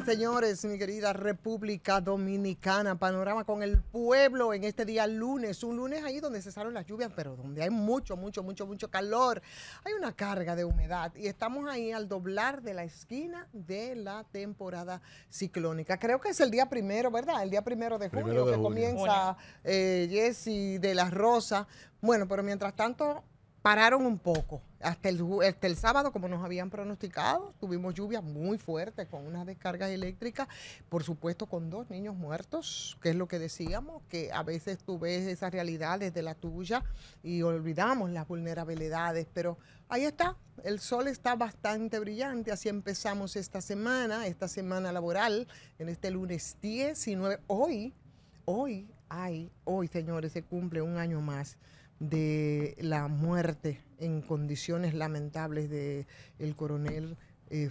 señores, mi querida República Dominicana, panorama con el pueblo en este día lunes, un lunes ahí donde cesaron las lluvias, pero donde hay mucho calor, hay una carga de humedad y estamos ahí al doblar de la esquina de la temporada ciclónica. Creo que es el día primero, ¿verdad? El día primero de junio que comienza Jessy de la Rosa. Bueno, pero mientras tanto pararon un poco. Hasta el sábado, como nos habían pronosticado, tuvimos lluvias muy fuertes con unas descargas eléctricas, por supuesto con 2 niños muertos, que es lo que decíamos, que a veces tú ves esas realidades de la tuya y olvidamos las vulnerabilidades, pero ahí está, el sol está bastante brillante, así empezamos esta semana laboral, en este lunes 19. Hoy, señores, se cumple un año más de la muerte en condiciones lamentables de el coronel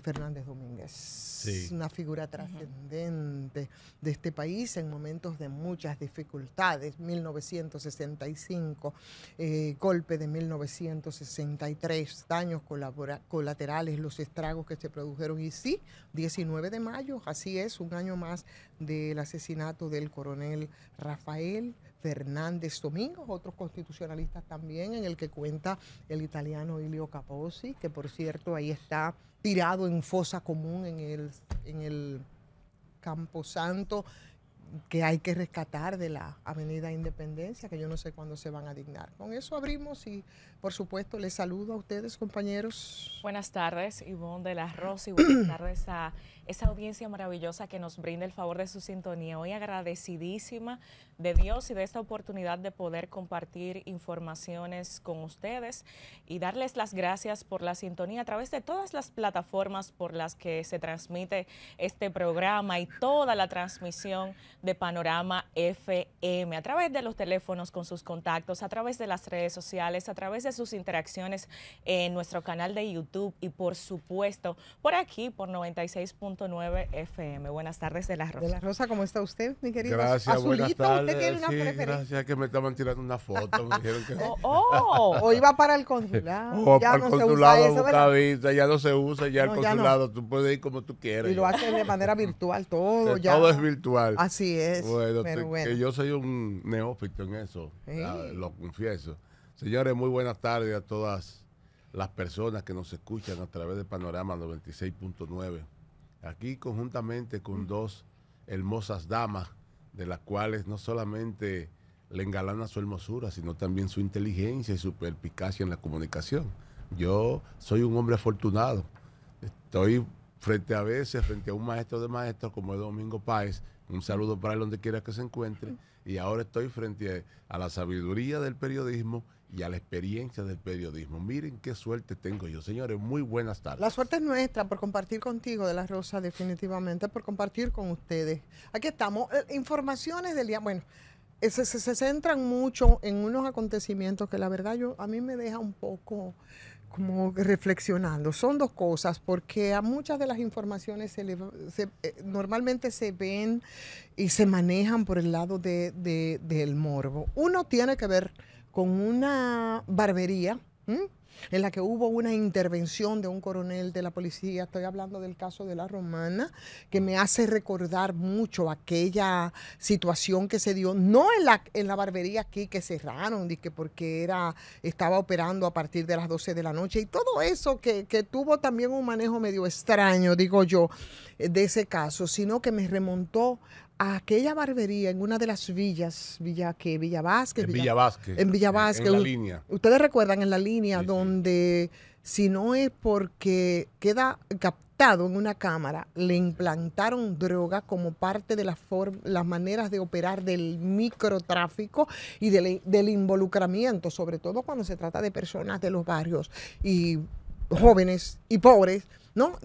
Fernández Domínguez. Sí. Una figura trascendente de este país en momentos de muchas dificultades. 1965, golpe de 1963, daños colaterales, los estragos que se produjeron. Y sí, 19 de mayo, así es, un año más del asesinato del coronel Rafael Fernández Domínguez, otros constitucionalistas también, en el que cuenta el italiano Ilio Capozzi, que por cierto ahí está tirado en fosa común en el Camposanto, que hay que rescatar de la Avenida Independencia, que yo no sé cuándo se van a dignar. Con eso abrimos y, por supuesto, les saludo a ustedes, compañeros. Buenas tardes, Ivonne de la Rosa, y buenas tardes a esa audiencia maravillosa que nos brinda el favor de su sintonía. Hoy agradecidísima de Dios y de esta oportunidad de poder compartir informaciones con ustedes y darles las gracias por la sintonía a través de todas las plataformas por las que se transmite este programa y toda la transmisión de Panorama FM, a través de los teléfonos con sus contactos, a través de las redes sociales, a través de sus interacciones en nuestro canal de YouTube y por supuesto por aquí por 96.9 FM. Buenas tardes de la Rosa. De la Rosa, ¿cómo está usted, mi querido? Gracias, Azulito, buenas tardes. usted tiene una preferencia. Gracias, que me estaban tirando una foto. Me dijeron que o iba para el consulado. Ya para el consulado, busca visa, ya no se usa, ya el consulado, tú puedes ir como tú quieras. Y lo hacen de manera virtual, todo ya. Todo es virtual. Así es. Bueno, que yo soy un neófito en eso, lo confieso. Señores, muy buenas tardes a todas las personas que nos escuchan a través de Panorama 96.9. Aquí conjuntamente con 2 hermosas damas, de las cuales no solamente le engalana su hermosura, sino también su inteligencia y su perspicacia en la comunicación. Yo soy un hombre afortunado. Estoy frente a un maestro de maestros como es Domingo Páez. Un saludo para él donde quiera que se encuentre. Y ahora estoy frente a la sabiduría del periodismo y a la experiencia del periodismo. Miren qué suerte tengo yo. Señores, muy buenas tardes. La suerte es nuestra por compartir contigo, de la Rosa, definitivamente, por compartir con ustedes. Aquí estamos. Informaciones del día. Bueno, se centran mucho en unos acontecimientos que la verdad a mí me deja un poco como reflexionando. Son 2 cosas, porque a muchas de las informaciones normalmente se ven y se manejan por el lado del morbo. Uno tiene que ver con una barbería en la que hubo una intervención de un coronel de la policía. Estoy hablando del caso de La Romana, que me hace recordar mucho aquella situación que se dio, no en la barbería aquí que cerraron, porque estaba operando a partir de las 12 de la noche y todo eso que tuvo también un manejo medio extraño, digo yo, de ese caso, sino que me remontó a aquella barbería en una de las villas, Villa Vázquez. En Villa Vázquez. En la línea. Ustedes recuerdan en la línea sí, donde, si no es porque queda captado en una cámara, le implantaron droga como parte de las maneras de operar del microtráfico y del involucramiento, sobre todo cuando se trata de personas de los barrios y jóvenes y pobres, ¿no?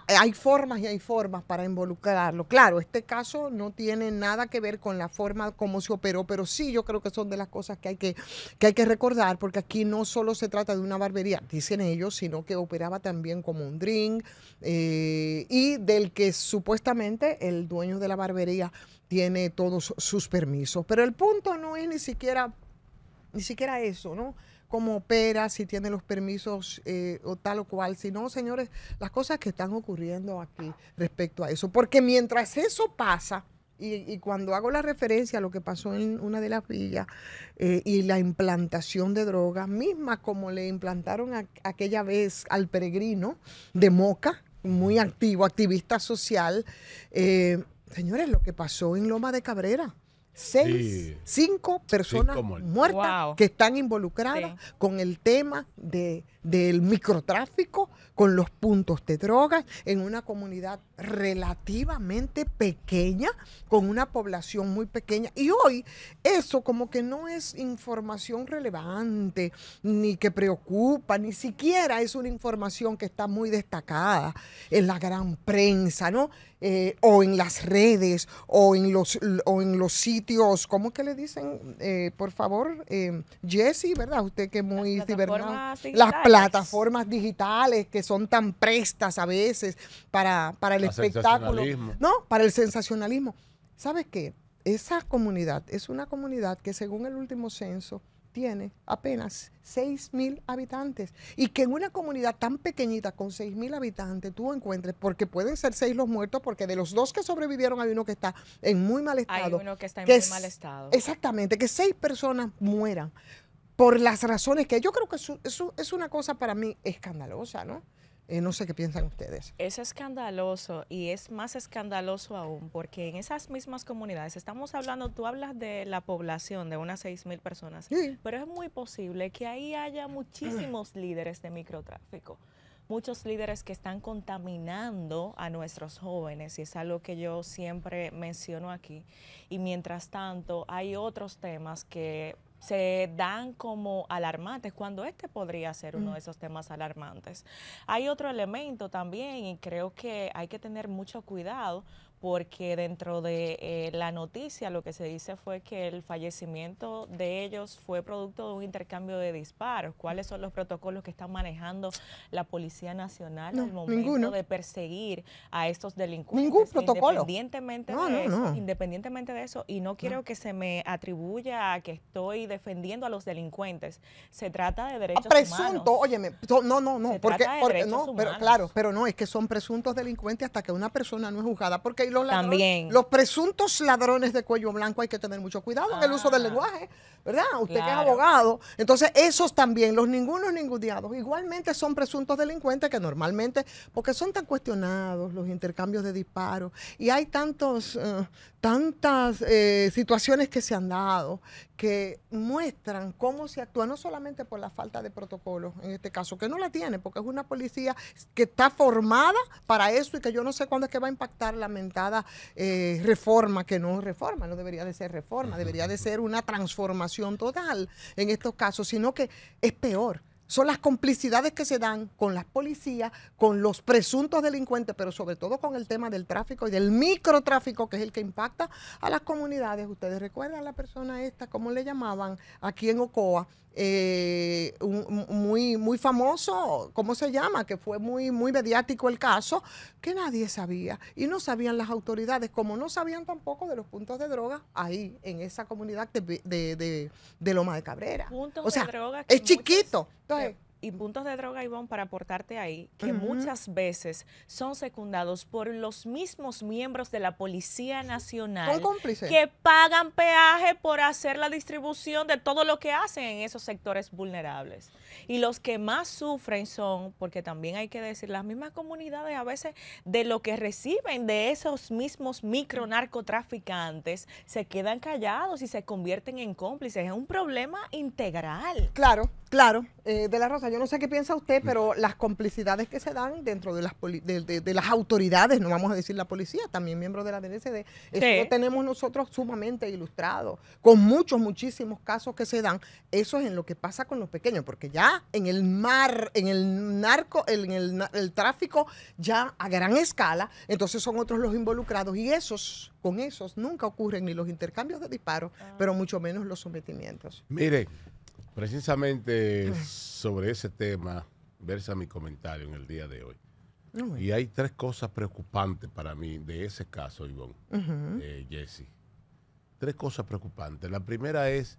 Hay formas y hay formas para involucrarlo. Claro, este caso no tiene nada que ver con la forma como se operó, pero sí yo creo que son de las cosas que hay que recordar, porque aquí no solo se trata de una barbería, dicen ellos, sino que operaba también como un drink y del que supuestamente el dueño de la barbería tiene todos sus permisos. Pero el punto no es ni siquiera Ni siquiera eso, ¿no? Cómo opera, si tiene los permisos o tal o cual. Si no, señores, las cosas que están ocurriendo aquí respecto a eso. Porque mientras eso pasa, y cuando hago la referencia a lo que pasó en una de las villas y la implantación de drogas, misma como le implantaron aquella vez al peregrino de Moca, muy activo, activista social, señores, lo que pasó en Loma de Cabrera. 5 personas muertas Wow. que están involucradas con el tema del microtráfico, con los puntos de drogas, en una comunidad relativamente pequeña, con una población muy pequeña. Y hoy eso como que no es información relevante, ni que preocupa, ni siquiera es una información que está muy destacada en la gran prensa, ¿no? O en las redes, o en los sitios, ¿cómo que le dicen? Por favor, Jessie, ¿verdad? Usted que es muy cibernauta. Las plataformas digitales que son tan prestas a veces para el espectáculo. No, para el sensacionalismo. ¿Sabes qué? Esa comunidad es una comunidad que según el último censo tiene apenas 6,000 habitantes. Y que en una comunidad tan pequeñita con 6,000 habitantes tú encuentres, porque pueden ser 6 los muertos, porque de los 2 que sobrevivieron hay uno que está en muy mal estado. Hay uno que está en muy mal estado. Exactamente, que 6 personas mueran por las razones que yo creo que eso es una cosa para mí escandalosa, ¿no? No sé qué piensan ustedes. Es escandaloso y es más escandaloso aún porque en esas mismas comunidades, estamos hablando, tú hablas de la población de unas 6,000 personas, pero es muy posible que ahí haya muchísimos líderes de microtráfico, muchos líderes que están contaminando a nuestros jóvenes y es algo que yo siempre menciono aquí. Y mientras tanto hay otros temas que se dan como alarmantes, cuando este podría ser uno de esos temas alarmantes. Hay otro elemento también y creo que hay que tener mucho cuidado porque dentro de la noticia lo que se dice fue que el fallecimiento de ellos fue producto de un intercambio de disparos. ¿Cuáles son los protocolos que está manejando la Policía Nacional al momento de perseguir a estos delincuentes? Ningún protocolo. Independientemente de eso, y no quiero que se me atribuya a que estoy defendiendo a los delincuentes. Se trata de derechos humanos. Óyeme, pero no, es que son presuntos delincuentes hasta que una persona no es juzgada, porque los presuntos ladrones de cuello blanco hay que tener mucho cuidado en el uso del lenguaje, ¿verdad? Usted que es abogado. Entonces, esos también, los ningunos ninguneados, igualmente son presuntos delincuentes que normalmente, porque son tan cuestionados los intercambios de disparos y hay tantas situaciones que se han dado que muestran cómo se actúa, no solamente por la falta de protocolos, en este caso, que no la tiene, porque es una policía que está formada para eso y que yo no sé cuándo es que va a impactar la mentada reforma, que no es reforma, no debería de ser reforma, debería de ser una transformación total en estos casos, sino que es peor. Son las complicidades que se dan con las policías, con los presuntos delincuentes, pero sobre todo con el tema del tráfico y del microtráfico, que es el que impacta a las comunidades. Ustedes recuerdan a la persona esta, ¿cómo le llamaban? Aquí en Ocoa, muy famoso, ¿cómo se llama? Que fue muy mediático el caso, que nadie sabía. Y no sabían las autoridades, como no sabían tampoco de los puntos de droga ahí, en esa comunidad de Loma de Cabrera. Puntos de droga es chiquito. Entonces, y puntos de droga, Ivonne, para aportarte ahí, que muchas veces son secundados por los mismos miembros de la Policía Nacional. Son cómplices. Que pagan peaje por hacer la distribución de todo lo que hacen en esos sectores vulnerables. Y los que más sufren son, porque también hay que decir, las mismas comunidades a veces de lo que reciben de esos mismos micronarcotraficantes, se quedan callados y se convierten en cómplices. Es un problema integral. Claro. De la Rosa, yo no sé qué piensa usted, pero las complicidades que se dan dentro de las autoridades, no vamos a decir la policía, también miembros de la DNCD, eso lo tenemos nosotros sumamente ilustrado, con muchísimos casos que se dan. Eso es en lo que pasa con los pequeños, porque ya en el mar, en el tráfico, ya a gran escala, entonces son otros los involucrados y con esos nunca ocurren ni los intercambios de disparos, pero mucho menos los sometimientos. Mire, precisamente sobre ese tema versa mi comentario en el día de hoy. Y hay 3 cosas preocupantes para mí de ese caso, Ivonne, Jessie. 3 cosas preocupantes. La primera es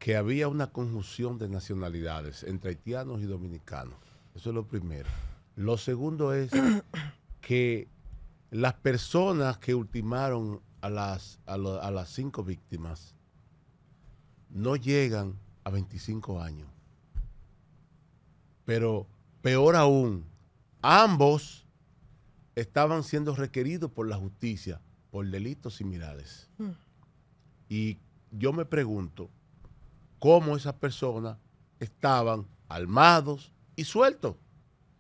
que había una conjunción de nacionalidades entre haitianos y dominicanos. Eso es lo primero. Lo segundo es que las personas que ultimaron a las 5 víctimas no llegan a 25 años. Pero peor aún, ambos estaban siendo requeridos por la justicia por delitos similares. Y yo me pregunto cómo esas personas estaban armados y sueltos.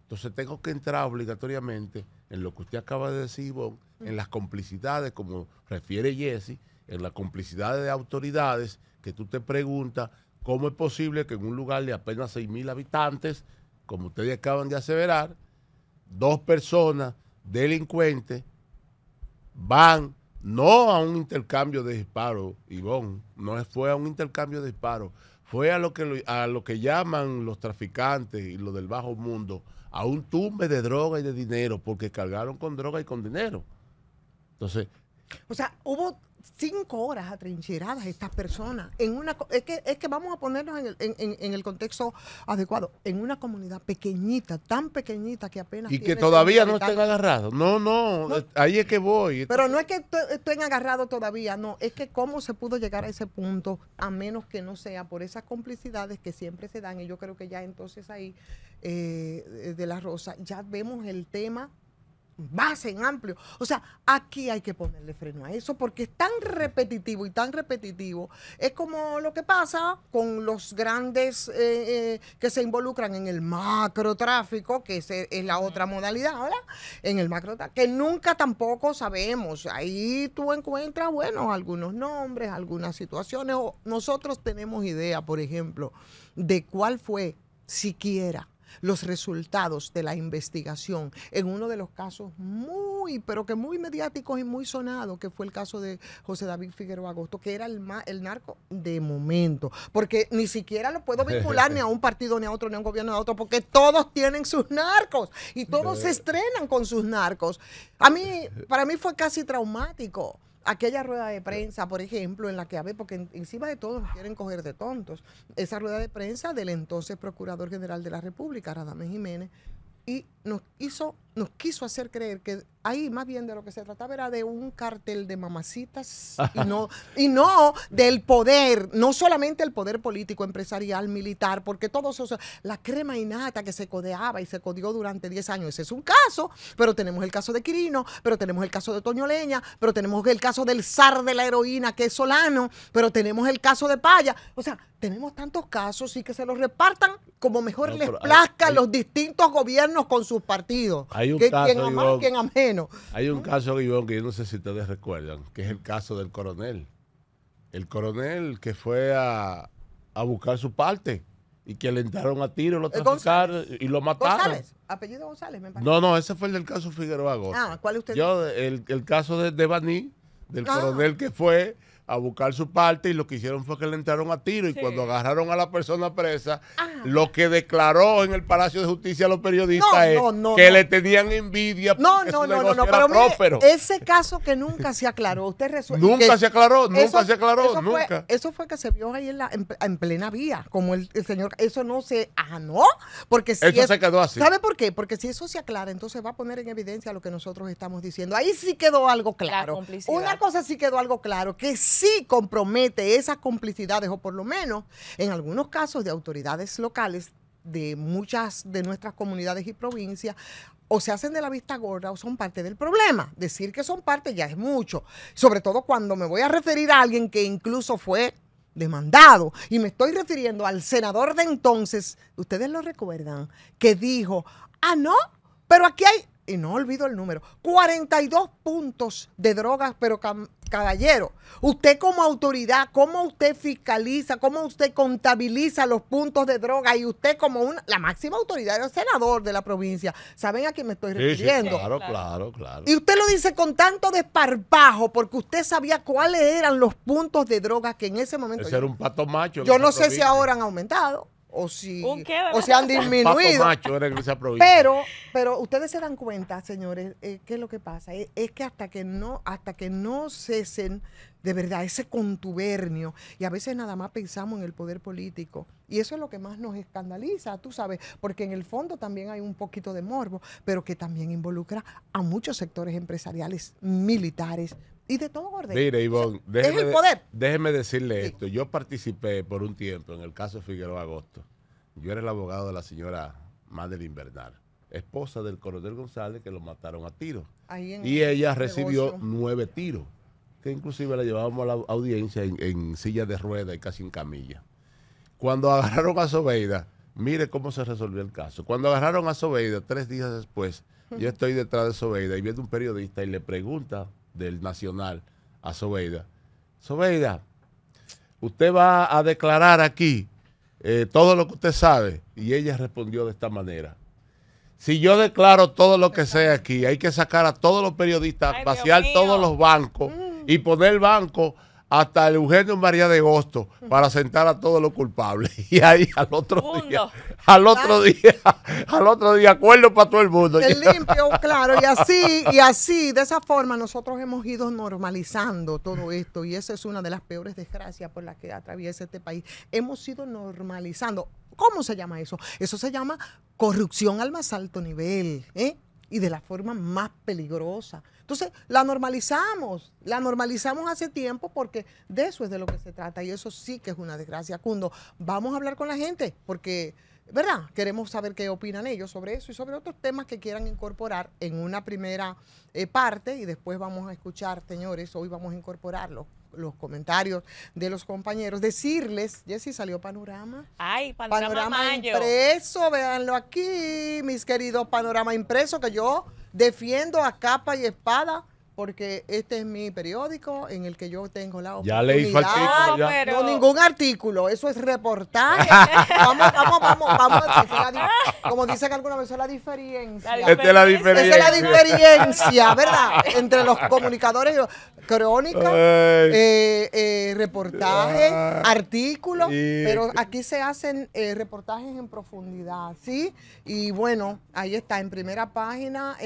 Entonces tengo que entrar obligatoriamente en lo que usted acaba de decir, Ivonne, en las complicidades, como refiere Jesse, en las complicidades de autoridades, que tú te preguntas cómo es posible que en un lugar de apenas 6,000 habitantes, como ustedes acaban de aseverar, 2 personas delincuentes van no a un intercambio de disparos, Ivonne, no fue a un intercambio de disparos, fue a lo que llaman los traficantes y los del bajo mundo, a un tumbe de droga y de dinero, porque cargaron con droga y con dinero. Entonces, o sea, hubo 5 horas atrincheradas estas personas. Es que vamos a ponernos en el contexto adecuado. En una comunidad pequeñita, tan pequeñita que apenas. Y que todavía no estén agarrados. No, ahí es que voy. Pero no es que estén agarrados todavía, no. Es que cómo se pudo llegar a ese punto, a menos que no sea por esas complicidades que siempre se dan. Y yo creo que ya entonces ahí, de la Rosa, ya vemos el tema base en amplio. O sea, aquí hay que ponerle freno a eso porque es tan repetitivo y tan repetitivo. Es como lo que pasa con los grandes que se involucran en el macrotráfico, que es la otra modalidad, ¿verdad? En el macrotráfico, que nunca tampoco sabemos. Ahí tú encuentras, bueno, algunos nombres, algunas situaciones. O nosotros tenemos idea, por ejemplo, de cuál fue siquiera los resultados de la investigación en uno de los casos pero que muy mediáticos y muy sonados, que fue el caso de José David Figueroa Agosto, que era el narco de momento, porque ni siquiera lo puedo vincular ni a un partido, ni a otro, ni a un gobierno, ni a otro, porque todos tienen sus narcos y todos se estrenan con sus narcos. Para mí fue casi traumático aquella rueda de prensa, por ejemplo, en la que había, porque encima de todo nos quieren coger de tontos, esa rueda de prensa del entonces Procurador General de la República, Radamés Jiménez, y nos quiso hacer creer que ahí más bien de lo que se trataba era de un cartel de mamacitas y no del poder, no solamente el poder político, empresarial, militar, porque todo eso, la crema innata que se codeaba y se codeó durante 10 años, ese es un caso, pero tenemos el caso de Quirino, pero tenemos el caso de Toño Leña, pero tenemos el caso del zar de la heroína que es Solano, pero tenemos el caso de Paya, o sea, tenemos tantos casos y que se los repartan como mejor les plazca a los distintos gobiernos con sus partidos. Hay un caso, quien a más, quien a menos. Hay un caso, Ivonne, que yo no sé si ustedes recuerdan, que es el caso del coronel. El coronel que fue a buscar su parte y que le entraron a tiro, lo traficaron y lo mataron. González, apellido González, me parece. No, ese fue el del caso Figueroa Agosto. ¿Cuál usted? El caso de Baní, del coronel que fue a buscar su parte y lo que hicieron fue que le entraron a tiro y cuando agarraron a la persona presa, lo que declaró en el Palacio de Justicia a los periodistas que le tenían envidia porque su negocio era próspero. Ese caso que nunca se aclaró, usted resuelve. Nunca se aclaró. Eso fue que se vio ahí en plena vía, como el señor, eso no se, porque si eso se quedó así. ¿Sabe por qué? Porque si eso se aclara, entonces va a poner en evidencia lo que nosotros estamos diciendo. Ahí sí quedó algo claro. Una cosa sí quedó algo claro, que sí compromete esas complicidades, o por lo menos en algunos casos de autoridades locales de muchas de nuestras comunidades y provincias, o se hacen de la vista gorda o son parte del problema. Decir que son parte ya es mucho, sobre todo cuando me voy a referir a alguien que incluso fue demandado, y me estoy refiriendo al senador de entonces, ustedes lo recuerdan, que dijo, no, pero aquí hay, y no olvido el número, 42 puntos de drogas, pero caballero, usted como autoridad, ¿cómo usted fiscaliza, cómo usted contabiliza los puntos de droga? Y usted como la máxima autoridad, el senador de la provincia, ¿saben a quién me estoy refiriendo? Sí, claro. Y usted lo dice con tanto desparpajo, porque usted sabía cuáles eran los puntos de droga que en ese momento... Ese era un pato macho. Yo no sé si ahora han aumentado o si han disminuido. Macho era en esa provincia. Pero ustedes se dan cuenta, señores, ¿qué es lo que pasa? Es que hasta que no cesen de verdad, ese contubernio, y a veces nada más pensamos en el poder político. Y eso es lo que más nos escandaliza, tú sabes, porque en el fondo también hay un poquito de morbo, pero que también involucra a muchos sectores empresariales, militares y de todo orden. Mire, Ivonne, es el poder. Déjeme decirle Sí. esto. Yo participé por un tiempo en el caso Figueroa Agosto. Yo era el abogado de la señora Madeline Bernal, esposa del coronel González, que lo mataron a tiros. Y ella recibió 9 tiros, que inclusive la llevábamos a la audiencia en silla de ruedas y casi en camilla. Cuando agarraron a Zobeida, mire cómo se resolvió el caso. Cuando agarraron a Zobeida, 3 días después, yo estoy detrás de Zobeida y viene un periodista y le pregunta del Nacional a Zobeida: Zobeida, usted va a declarar aquí todo lo que usted sabe. Y ella respondió de esta manera: si yo declaro todo lo que sé aquí, hay que sacar a todos los periodistas, vaciar todos los bancos y poner el banco hasta el Eugenio María de Agosto para sentar a todos los culpables. Y ahí al otro día, acuerdo para todo el mundo. El limpio, claro, y así, de esa forma nosotros hemos ido normalizando todo esto, y esa es una de las peores desgracias por las que atraviesa este país. Hemos ido normalizando. ¿Cómo se llama eso? Eso se llama corrupción al más alto nivel, y de la forma más peligrosa. Entonces, la normalizamos hace tiempo, porque de eso es de lo que se trata, y eso sí que es una desgracia. Cundo, vamos a hablar con la gente, porque, ¿verdad? Queremos saber qué opinan ellos sobre eso y sobre otros temas que quieran incorporar en una primera parte, y después vamos a escuchar, señores, hoy vamos a incorporar los comentarios de los compañeros. Decirles, Jessy, salió Panorama. Ay, Panorama impreso, véanlo aquí, mis queridos Panorama impreso, que yo defiendo a capa y espada, porque este es mi periódico en el que yo tengo la oportunidad. Ya le hizo artículo. No, ningún artículo, eso es reportaje. vamos, como dicen alguna vez, es la diferencia. Esta es la diferencia. Esa es la diferencia, ¿verdad? Entre los comunicadores, crónica, reportaje, artículos, pero aquí se hacen reportajes en profundidad, ¿sí? Y bueno, ahí está, en primera página,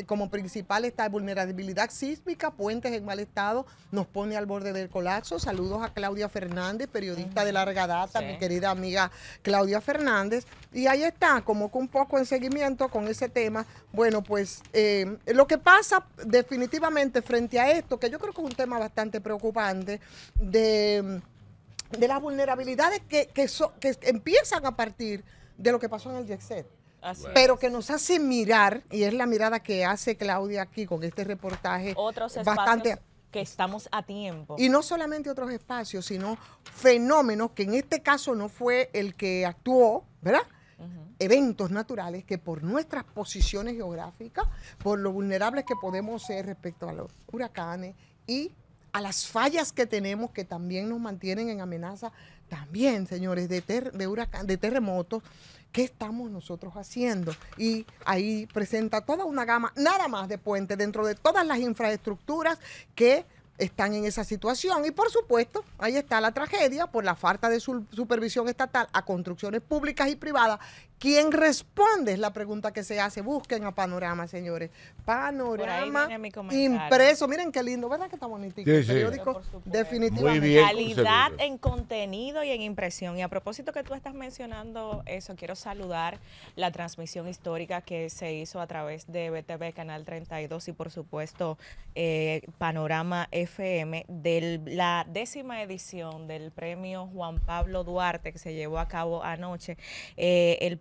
como principal está vulnerabilidad sísmica, puentes en mal estado, nos pone al borde del colapso. Saludos a Claudia Fernández, periodista de larga data, mi querida amiga Claudia Fernández. Y ahí está, como que un poco en seguimiento con ese tema. Bueno, pues lo que pasa definitivamente frente a esto, que yo creo que es un tema bastante preocupante, de las vulnerabilidades que empiezan a partir de lo que pasó en el Jet-Set. Pero que nos hace mirar, y es la mirada que hace Claudia aquí con este reportaje. Otros espacios que estamos a tiempo. Y no solamente otros espacios, sino fenómenos que en este caso no fue el que actuó, ¿verdad? Eventos naturales que por nuestras posiciones geográficas, por lo vulnerables que podemos ser respecto a los huracanes y a las fallas que tenemos, que también nos mantienen en amenaza, también, señores, de terremotos. ¿Qué estamos nosotros haciendo? Y ahí presenta toda una gama, nada más de puentes, dentro de todas las infraestructuras que están en esa situación. Y por supuesto, ahí está la tragedia por la falta de supervisión estatal a construcciones públicas y privadas. ¿Quién responde? Es la pregunta que se hace. Busquen a Panorama, señores. Panorama impreso. Miren qué lindo, ¿verdad que está bonito? Sí, el periódico, definitivamente. Muy bien, calidad en contenido y en impresión. Y a propósito que tú estás mencionando eso, quiero saludar la transmisión histórica que se hizo a través de BTV Canal 32 y por supuesto Panorama FM de la 10ª edición del premio Juan Pablo Duarte, que se llevó a cabo anoche. El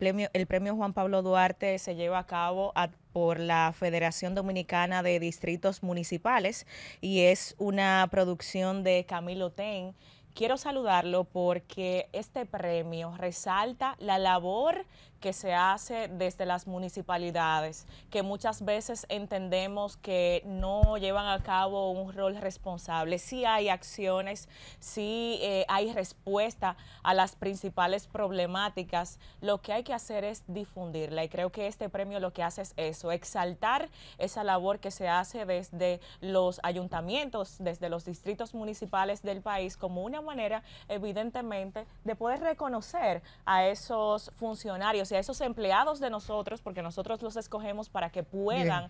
premio Juan Pablo Duarte se lleva a cabo por la Federación Dominicana de Distritos Municipales y es una producción de Camilo Ten. Quiero saludarlo porque este premio resalta la labor que se hace desde las municipalidades, que muchas veces entendemos que no llevan a cabo un rol responsable. Sí hay acciones, sí hay respuesta a las principales problemáticas. Lo que hay que hacer es difundirla y creo que este premio lo que hace es eso, exaltar esa labor que se hace desde los ayuntamientos, desde los distritos municipales del país como una una manera, evidentemente, de poder reconocer a esos funcionarios y a esos empleados de nosotros, porque nosotros los escogemos para que puedan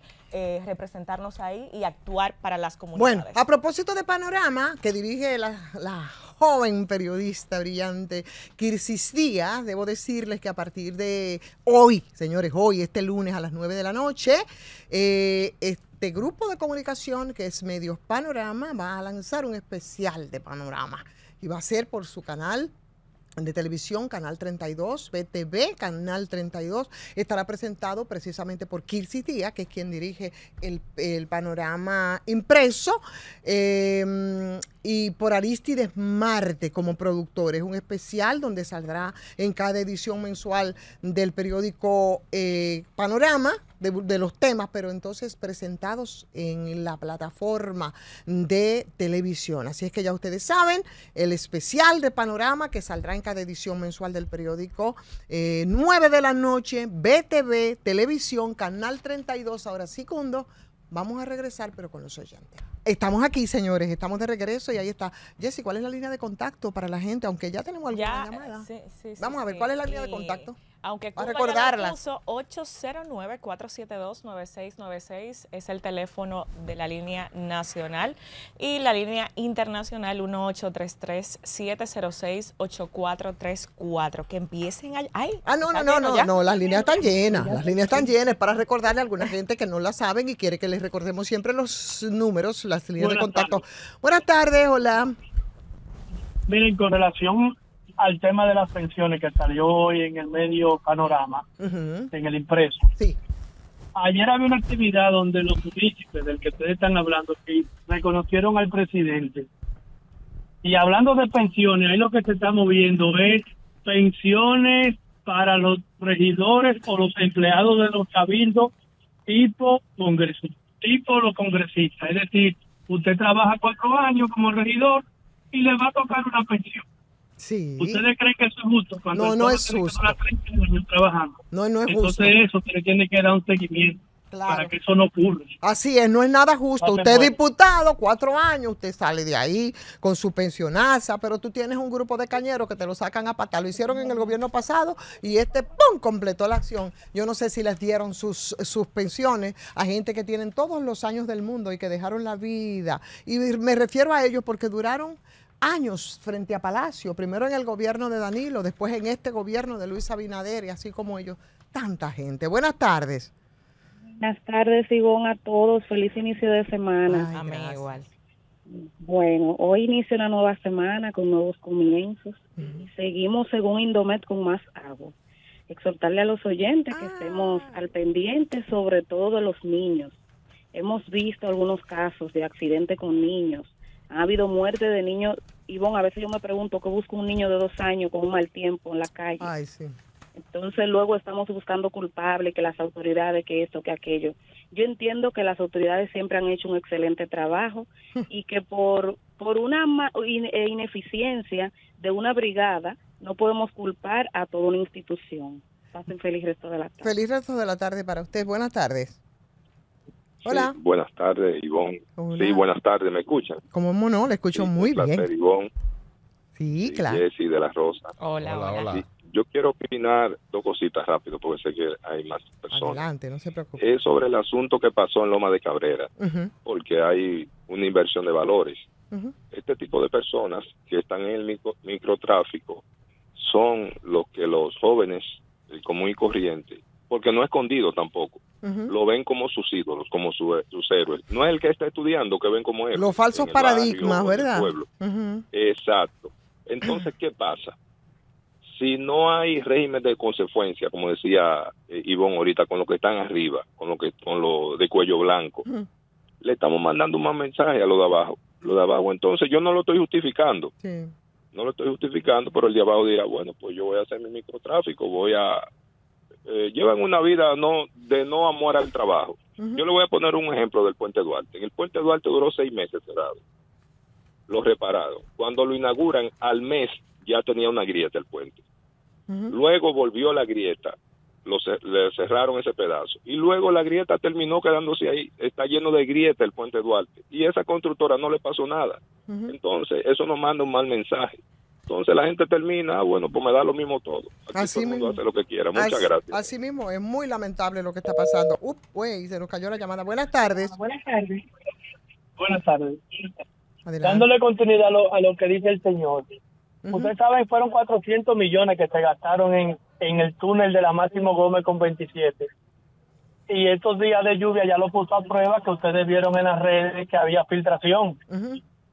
representarnos ahí y actuar para las comunidades. Bueno, a propósito de Panorama, que dirige la joven periodista brillante Kirsis Díaz, debo decirles que a partir de hoy, señores, hoy, este lunes a las 9 de la noche, este grupo de comunicación que es Medios Panorama va a lanzar un especial de Panorama y va a ser por su canal de televisión, Canal 32, BTV, Canal 32, estará presentado precisamente por Kirsis Díaz, que es quien dirige el Panorama impreso, y por Aristides Marte como productor. Es un especial donde saldrá en cada edición mensual del periódico Panorama, de los temas, pero entonces presentados en la plataforma de televisión. Así es que ya ustedes saben, el especial de Panorama que saldrá en cada edición mensual del periódico, 9 de la noche, BTV, televisión, Canal 32. Ahora sí, Cundo, vamos a regresar, pero con los oyentes. Estamos aquí, señores, estamos de regreso y ahí está. Jessy, ¿cuál es la línea de contacto para la gente? Aunque ya tenemos alguna llamada. Vamos a ver, ¿cuál es la línea de contacto? Aunque a recordarla. 809-472-9696 es el teléfono de la línea nacional y la línea internacional 1833-706-8434. Que empiecen a... No, las líneas están llenas. Las líneas están llenas para recordarle a alguna gente que no la saben y quiere que les recordemos siempre los números, las líneas de contacto. Buenas tardes, hola. Miren, con relación al tema de las pensiones que salió hoy en el medio Panorama, en el impreso. Sí. Ayer había una actividad donde los municipios del que ustedes están hablando, que reconocieron al presidente. Y hablando de pensiones, ahí lo que se está moviendo es pensiones para los regidores o los empleados de los cabildos tipo los congresistas. Es decir, usted trabaja 4 años como regidor y le va a tocar una pensión. Sí. ¿Ustedes creen que eso es justo? Cuando no es justo. Trabajando. No es justo. Entonces eso se le tiene que dar un seguimiento para que eso no ocurra. Así es, no es nada justo. Usted es diputado, 4 años, usted sale de ahí con su pensionaza, pero tú tienes un grupo de cañeros que te lo sacan a patar. Lo hicieron en el gobierno pasado y ¡pum!, completó la acción. Yo no sé si les dieron sus pensiones a gente que tienen todos los años del mundo y que dejaron la vida. Y me refiero a ellos porque duraron años frente a Palacio, primero en el gobierno de Danilo, después en este gobierno de Luis Abinader y así como ellos, tanta gente. Buenas tardes. Buenas tardes, Ivonne, a todos. Feliz inicio de semana. Amén, igual. Bueno, hoy inicia una nueva semana con nuevos comienzos. Seguimos según Indomet con más agua. Exhortarle a los oyentes que estemos al pendiente, sobre todo de los niños. Hemos visto algunos casos de accidente con niños. Ha habido muerte de niños. Ivonne, a veces yo me pregunto qué busca un niño de 2 años con un mal tiempo en la calle. Ay, sí. Entonces luego estamos buscando culpables, que las autoridades, que esto, que aquello. Yo entiendo que las autoridades siempre han hecho un excelente trabajo y que por una ineficiencia de una brigada no podemos culpar a toda una institución. Pasen feliz resto de la tarde. Feliz resto de la tarde para usted. Buenas tardes. Hola. Sí, buenas tardes, Ivonne. Hola. Sí, buenas tardes, ¿me escuchan? ¿Cómo no? Le escucho muy bien. Placer, Ivonne. Sí, claro. Jessy de la Rosa. Hola. Sí, yo quiero opinar 2 cositas rápido porque sé que hay más personas. Adelante, no se preocupe. Es sobre el asunto que pasó en Loma de Cabrera, porque hay una inversión de valores. Este tipo de personas que están en el microtráfico son los que los jóvenes, el común y corriente, porque no escondido tampoco, lo ven como sus ídolos, como sus héroes. No es el que está estudiando que ven como héroes. Los falsos paradigmas, ¿verdad? Exacto. Entonces, ¿qué pasa? Si no hay régimen de consecuencia, como decía Ivonne ahorita, con los que están arriba, con lo de cuello blanco, le estamos mandando un más mensaje a lo de abajo. Entonces, yo no lo estoy justificando. Sí. No lo estoy justificando, pero el de abajo dirá, bueno, pues yo voy a hacer mi microtráfico, llevan una vida de no amor al trabajo. Yo le voy a poner un ejemplo del Puente Duarte. En el Puente Duarte duró 6 meses cerrado. Lo repararon. Cuando lo inauguran, al mes ya tenía una grieta el puente. Luego volvió la grieta le cerraron ese pedazo. Y luego la grieta terminó quedándose ahí, está lleno de grieta el puente Duarte. Y esa constructora no le pasó nada. Entonces, eso nos manda un mal mensaje. Entonces la gente termina, bueno, pues me da lo mismo todo. Aquí así todo el mundo mismo hace lo que quiera. Muchas gracias. Así mismo, es muy lamentable lo que está pasando. Güey, se nos cayó la llamada. Buenas tardes. Buenas tardes. Buenas tardes. Adelante. Dándole continuidad a lo que dice el señor. Ustedes saben, fueron 400 millones que se gastaron en el túnel de la Máximo Gómez con 27. Y estos días de lluvia ya lo puso a prueba, que ustedes vieron en las redes que había filtración.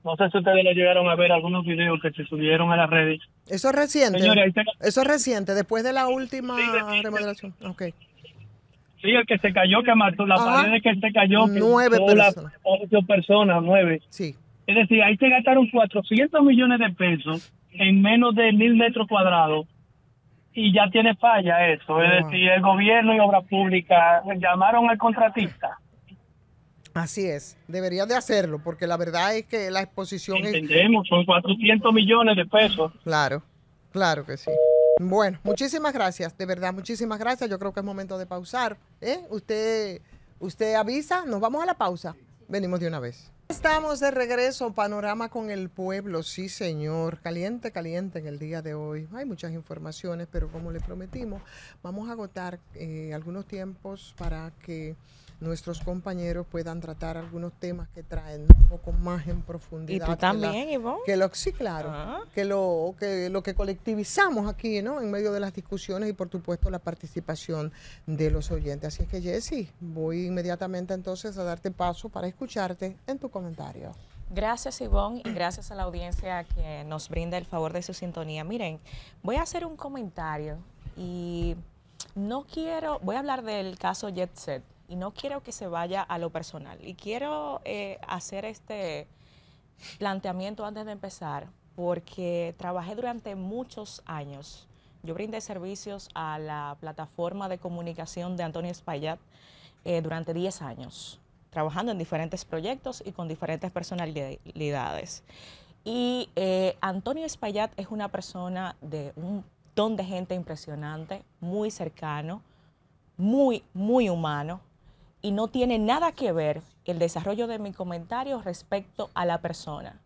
No sé si ustedes lo llegaron a ver algunos videos que se subieron a las redes. Eso es reciente. Señores, eso es reciente, después de la última remodelación. Okay. Sí, el que se cayó, que mató, la pared que se cayó, que 9 personas. 8 personas, 9. Sí. Es decir, ahí se gastaron 400 millones de pesos en menos de 1,000 metros cuadrados y ya tiene falla eso. Es decir, el gobierno y obra pública llamaron al contratista. Así es, debería de hacerlo, porque la verdad es que la exposición Entendemos, son 400 millones de pesos. Claro, claro que sí. Bueno, muchísimas gracias, de verdad, muchísimas gracias. Yo creo que es momento de pausar. Usted avisa, nos vamos a la pausa. Venimos de una vez. Estamos de regreso, Panorama con el Pueblo, sí señor, caliente, caliente en el día de hoy. Hay muchas informaciones, pero como le prometimos, vamos a agotar algunos tiempos para que nuestros compañeros puedan tratar algunos temas que traen un poco más en profundidad. ¿Y tú también, Ivonne? Sí, claro, que lo que colectivizamos aquí, ¿no? En medio de las discusiones y por supuesto la participación de los oyentes. Así es que, Jessy, voy inmediatamente entonces a darte paso para escucharte en tu comentario. Gracias, Ivonne, y gracias a la audiencia que nos brinda el favor de su sintonía. Miren, voy a hacer un comentario y voy a hablar del caso Jet Set. Y no quiero que se vaya a lo personal. Y quiero hacer este planteamiento antes de empezar, porque trabajé durante muchos años. Yo brindé servicios a la plataforma de comunicación de Antonio Espaillat durante 10 años, trabajando en diferentes proyectos y con diferentes personalidades. Y Antonio Espaillat es una persona de un don de gente impresionante, muy cercano, muy, muy humano. Y no tiene nada que ver el desarrollo de mi comentario respecto a la persona.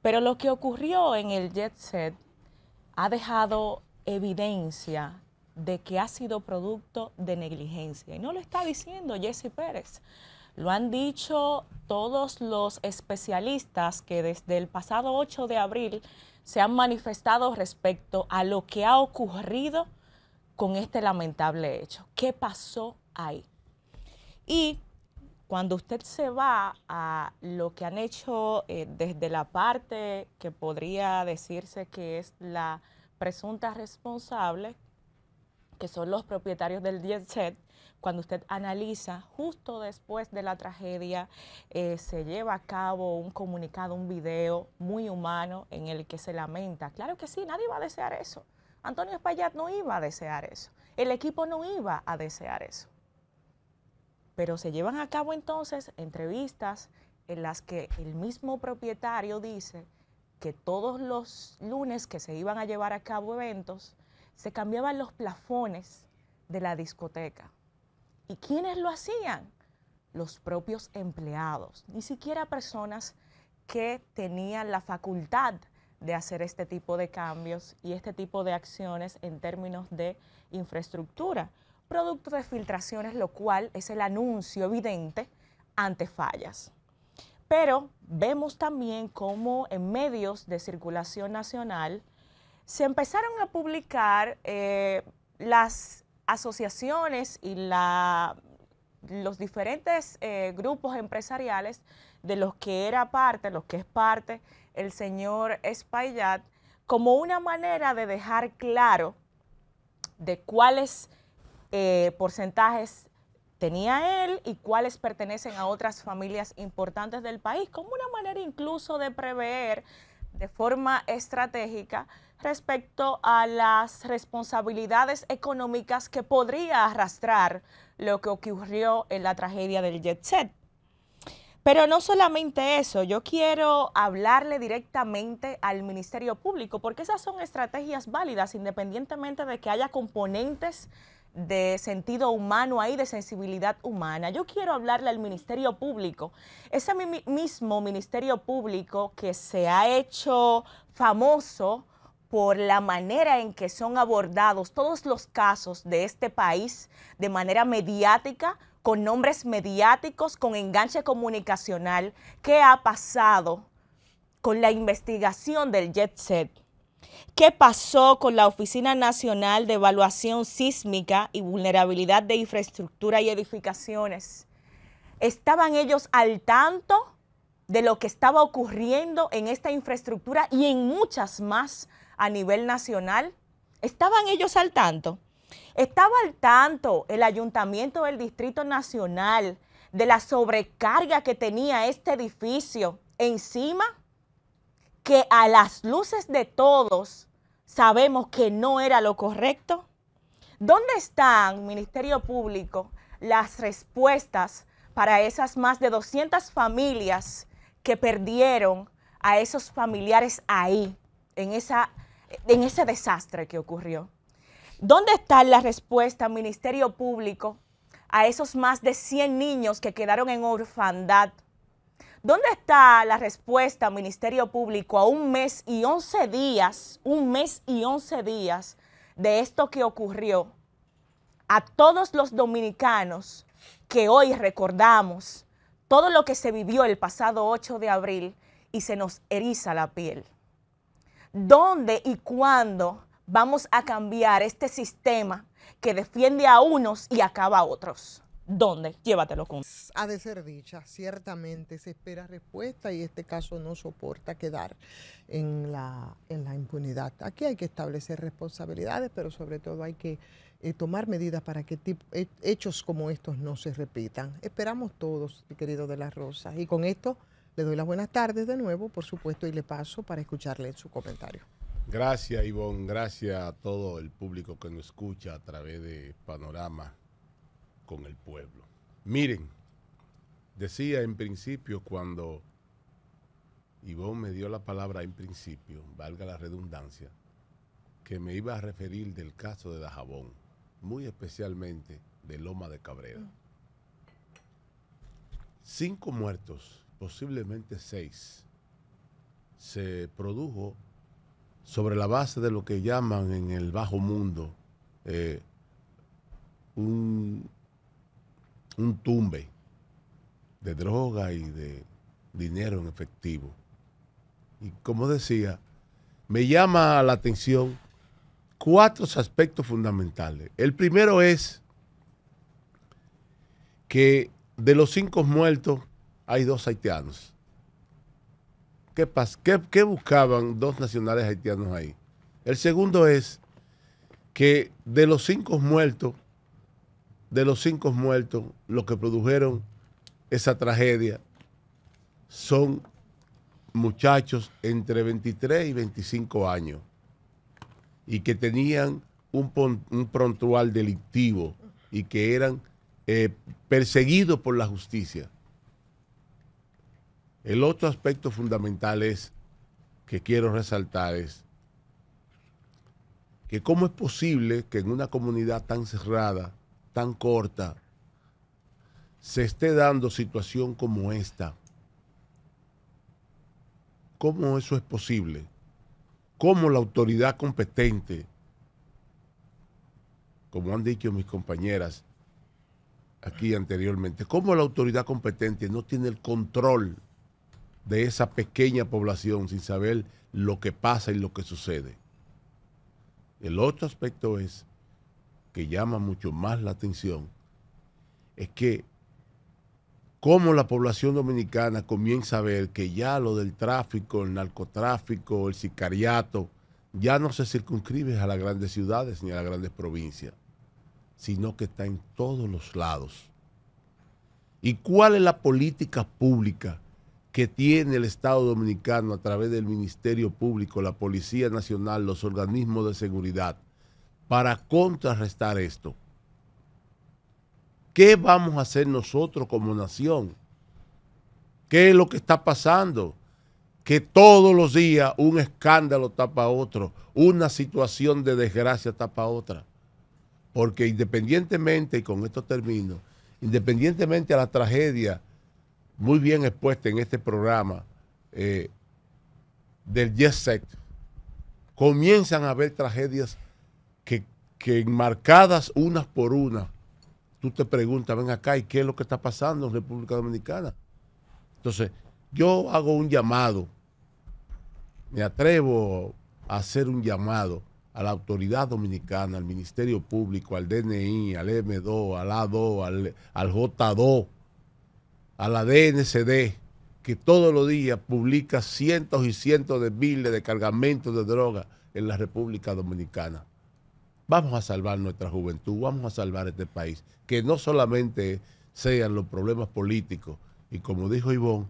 Pero lo que ocurrió en el Jet Set ha dejado evidencia de que ha sido producto de negligencia. Y no lo está diciendo Jessy Pérez. Lo han dicho todos los especialistas que desde el pasado 8 de abril se han manifestado respecto a lo que ha ocurrido con este lamentable hecho. ¿Qué pasó ahí? Y cuando usted se va a lo que han hecho desde la parte que podría decirse que es la presunta responsable, que son los propietarios del Jet Set, cuando usted analiza, justo después de la tragedia, se lleva a cabo un comunicado, un video muy humano en el que se lamenta. Claro que sí, nadie iba a desear eso. Antonio Espaillat no iba a desear eso. El equipo no iba a desear eso. Pero se llevan a cabo entonces entrevistas en las que el mismo propietario dice que todos los lunes que se iban a llevar a cabo eventos, se cambiaban los plafones de la discoteca. ¿Y quiénes lo hacían? Los propios empleados, ni siquiera personas que tenían la facultad de hacer este tipo de cambios y este tipo de acciones en términos de infraestructura, producto de filtraciones, lo cual es el anuncio evidente ante fallas. Pero vemos también cómo en medios de circulación nacional se empezaron a publicar las asociaciones y los diferentes grupos empresariales de los que es parte el señor Espaillat, como una manera de dejar claro de cuáles porcentajes tenía él y cuáles pertenecen a otras familias importantes del país, como una manera incluso de prever de forma estratégica respecto a las responsabilidades económicas que podría arrastrar lo que ocurrió en la tragedia del Jet Set. Pero no solamente eso, yo quiero hablarle directamente al Ministerio Público, porque esas son estrategias válidas, independientemente de que haya componentes de sentido humano ahí, de sensibilidad humana. Yo quiero hablarle al Ministerio Público, ese mismo Ministerio Público que se ha hecho famoso por la manera en que son abordados todos los casos de este país de manera mediática, con nombres mediáticos, con enganche comunicacional. ¿Qué ha pasado con la investigación del Jet Set? ¿Qué pasó con la Oficina Nacional de Evaluación Sísmica y Vulnerabilidad de Infraestructura y Edificaciones? ¿Estaban ellos al tanto de lo que estaba ocurriendo en esta infraestructura y en muchas más a nivel nacional? ¿Estaban ellos al tanto? ¿Estaba al tanto el Ayuntamiento del Distrito Nacional de la sobrecarga que tenía este edificio encima? Que a las luces de todos sabemos que no era lo correcto. ¿Dónde están, Ministerio Público, las respuestas para esas más de 200 familias que perdieron a esos familiares ahí, en ese desastre que ocurrió? ¿Dónde está la respuesta, Ministerio Público, a esos más de 100 niños que quedaron en orfandad? ¿Dónde está la respuesta, Ministerio Público, a un mes y 11 días de esto que ocurrió? A todos los dominicanos que hoy recordamos todo lo que se vivió el pasado 8 de abril y se nos eriza la piel. ¿Dónde y cuándo vamos a cambiar este sistema que defiende a unos y acaba a otros? ¿Dónde? Llévatelo con. Ha de ser dicha, ciertamente se espera respuesta y este caso no soporta quedar en la impunidad. Aquí hay que establecer responsabilidades, pero sobre todo hay que tomar medidas para que hechos como estos no se repitan. Esperamos todos, mi querido De la Rosa. Y con esto le doy las buenas tardes de nuevo, por supuesto, y le paso para escucharle su comentario. Gracias, Ivonne. Gracias a todo el público que nos escucha a través de Panorama con el Pueblo. Miren, decía en principio, cuando Ivonne me dio la palabra en principio, valga la redundancia, que me iba a referir del caso de Dajabón, muy especialmente de Loma de Cabrera. 5 muertos, posiblemente 6, se produjo sobre la base de lo que llaman en el bajo mundo un tumbe de droga y de dinero en efectivo. Y como decía, me llama la atención 4 aspectos fundamentales. El primero es que de los 5 muertos hay 2 haitianos. ¿Qué buscaban 2 nacionales haitianos ahí? El segundo es que de los 5 muertos, lo que produjeron esa tragedia son muchachos entre 23 y 25 años y que tenían un prontual delictivo y que eran perseguidos por la justicia. El otro aspecto fundamental que quiero resaltar es que cómo es posible que en una comunidad tan cerrada, tan corta, se esté dando situación como esta. ¿Cómo eso es posible? ¿Cómo la autoridad competente, como han dicho mis compañeras aquí anteriormente, cómo la autoridad competente no tiene el control de esa pequeña población sin saber lo que pasa y lo que sucede? El otro aspecto que llama mucho más la atención, es que cómo la población dominicana comienza a ver que ya lo del tráfico, el narcotráfico, el sicariato, ya no se circunscribe a las grandes ciudades ni a las grandes provincias, sino que está en todos los lados. ¿Y cuál es la política pública que tiene el Estado Dominicano a través del Ministerio Público, la Policía Nacional, los organismos de seguridad, para contrarrestar esto? ¿Qué vamos a hacer nosotros como nación? ¿Qué es lo que está pasando? Que todos los días un escándalo tapa a otro, una situación de desgracia tapa a otra. porque independientemente, y con esto termino, independientemente a la tragedia muy bien expuesta en este programa del jet set, comienzan a haber tragedias que enmarcadas unas por una, tú te preguntas, ven acá, ¿y qué es lo que está pasando en República Dominicana? Entonces, yo hago un llamado, me atrevo a hacer un llamado a la autoridad dominicana, al Ministerio Público, al DNI, al M2, al A2, al J2, a la DNCD, que todos los días publica cientos y cientos de miles de cargamentos de droga en la República Dominicana. Vamos a salvar nuestra juventud, vamos a salvar este país, que no solamente sean los problemas políticos, y como dijo Ivonne,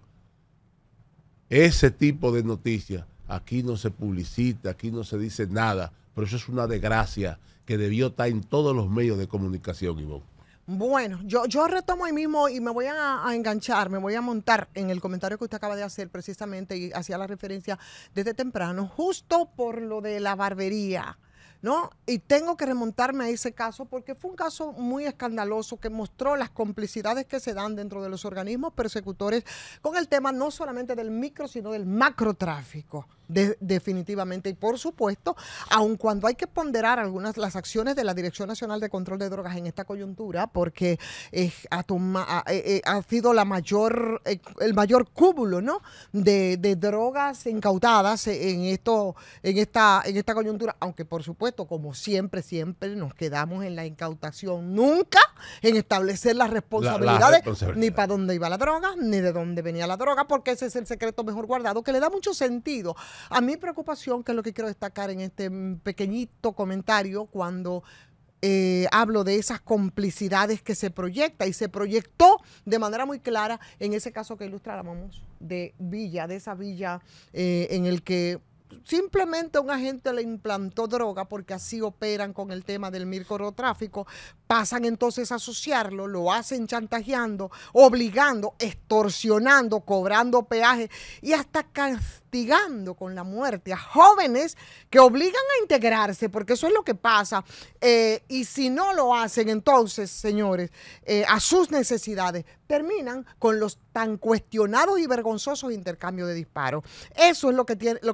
ese tipo de noticias aquí no se publicita, aquí no se dice nada, pero eso es una desgracia que debió estar en todos los medios de comunicación, Ivonne. Bueno, yo retomo ahí mismo y me voy a enganchar, me voy a montar en el comentario que usted acaba de hacer precisamente y hacía la referencia desde temprano, justo por lo de la barbería, ¿no? Y tengo que remontarme a ese caso porque fue un caso muy escandaloso que mostró las complicidades que se dan dentro de los organismos persecutores con el tema no solamente del micro, sino del macrotráfico. Definitivamente, y por supuesto, aun cuando hay que ponderar las acciones de la Dirección Nacional de Control de Drogas en esta coyuntura, porque ha sido el mayor cúmulo, ¿no?, de drogas incautadas en esta coyuntura, aunque por supuesto, como siempre nos quedamos en la incautación, nunca en establecer las responsabilidades, ni para dónde iba la droga, ni de dónde venía la droga, porque ese es el secreto mejor guardado, que le da mucho sentido a mi preocupación, que es lo que quiero destacar en este pequeñito comentario, cuando hablo de esas complicidades que se proyecta y se proyectó de manera muy clara en ese caso que ilustrábamos de esa villa en el que simplemente un agente le implantó droga, porque así operan con el tema del microtráfico, pasan entonces a asociarlo, lo hacen chantajeando, obligando, extorsionando, cobrando peaje y hasta castigando con la muerte a jóvenes que obligan a integrarse, porque eso es lo que pasa, y si no lo hacen entonces, señores, a sus necesidades, terminan con los tan cuestionados y vergonzosos intercambios de disparos. Eso es lo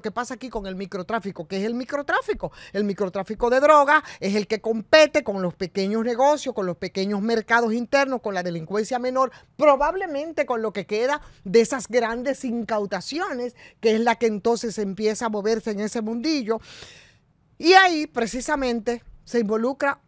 que pasa aquí con el microtráfico. ¿Qué es el microtráfico? El microtráfico de droga es el que compete con los pequeños negocios, con los pequeños mercados internos, con la delincuencia menor, probablemente con lo que queda de esas grandes incautaciones, que es la que entonces empieza a moverse en ese mundillo. Y ahí precisamente se involucra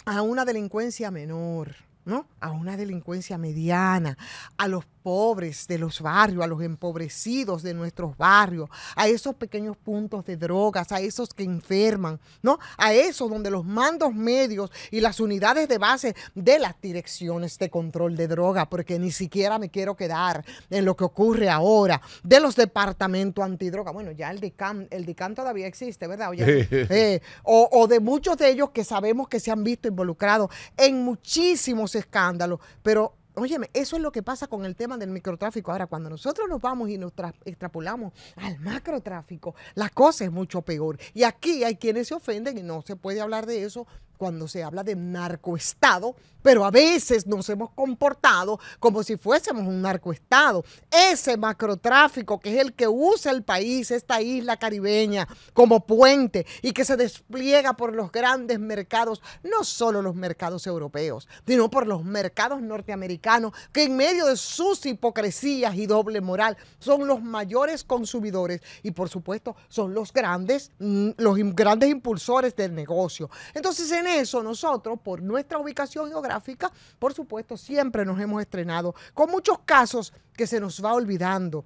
a una delincuencia menor, ¿no?, a una delincuencia mediana, a los pobres de los barrios, a los empobrecidos de nuestros barrios, a esos pequeños puntos de drogas, a esos que enferman, ¿no?, a esos donde los mandos medios y las unidades de base de las direcciones de control de droga, porque ni siquiera me quiero quedar en lo que ocurre ahora, de los departamentos antidroga. Bueno, ya el DICAM todavía existe, ¿verdad? Oye, o de muchos de ellos que sabemos que se han visto involucrados en muchísimos escándalos, pero óyeme, eso es lo que pasa con el tema del microtráfico. Ahora, cuando nosotros nos vamos y nos extrapolamos al macrotráfico, la cosa es mucho peor. Y aquí hay quienes se ofenden y no se puede hablar de eso cuando se habla de narcoestado, pero a veces nos hemos comportado como si fuésemos un narcoestado. Ese macrotráfico, que es el que usa el país, esta isla caribeña, como puente y que se despliega por los grandes mercados, no solo los mercados europeos, sino por los mercados norteamericanos, que en medio de sus hipocresías y doble moral son los mayores consumidores y por supuesto son los grandes impulsores del negocio. Entonces, en eso nosotros, por nuestra ubicación geográfica, por supuesto, siempre nos hemos estrenado con muchos casos que se nos va olvidando.